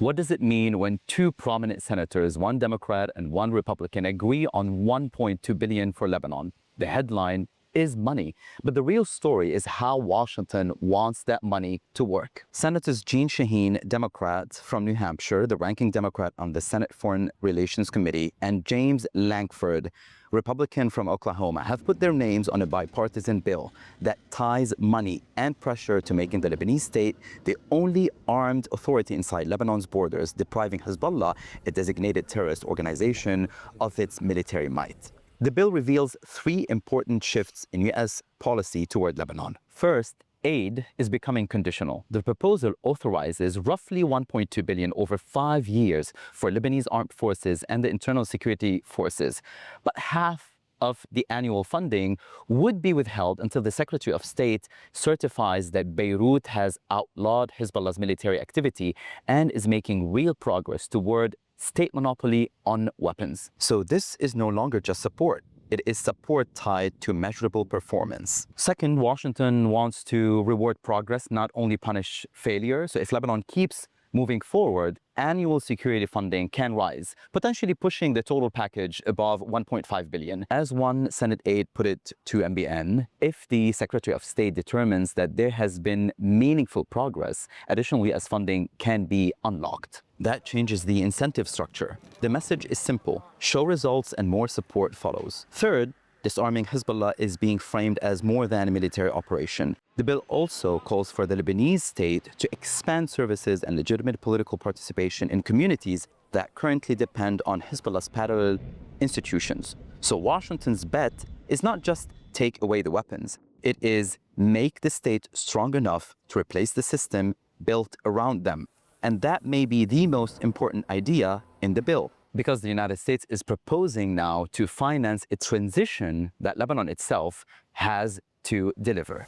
What does it mean when two prominent senators, one Democrat and one Republican, agree on $1.2 billion for Lebanon? The headline is money, but the real story is how Washington wants that money to work. Senators Jeanne Shaheen, Democrat from New Hampshire, the ranking Democrat on the Senate Foreign Relations Committee, and James Lankford, Republican from Oklahoma, have put their names on a bipartisan bill that ties money and pressure to making the Lebanese state the only armed authority inside Lebanon's borders, depriving Hezbollah, a designated terrorist organization, of its military might. The bill reveals three important shifts in U.S. policy toward Lebanon. First, aid is becoming conditional. The proposal authorizes roughly $1.2 billion over 5 years for Lebanese armed forces and the internal security forces, but half of the annual funding would be withheld until the Secretary of State certifies that Beirut has outlawed Hezbollah's military activity and is making real progress toward state monopoly on weapons. So this is no longer just support. It is support tied to measurable performance. Second, Washington wants to reward progress, not only punish failure. So if Lebanon keeps moving forward, annual security funding can rise, potentially pushing the total package above $1.5 billion. As one Senate aide put it to MBN, if the Secretary of State determines that there has been meaningful progress, additional U.S. funding can be unlocked. That changes the incentive structure. The message is simple: show results and more support follows. Third, disarming Hezbollah is being framed as more than a military operation. The bill also calls for the Lebanese state to expand services and legitimate political participation in communities that currently depend on Hezbollah's parallel institutions. So Washington's bet is not just take away the weapons, it is make the state strong enough to replace the system built around them. And that may be the most important idea in the bill, because the United States is proposing now to finance a transition that Lebanon itself has to deliver.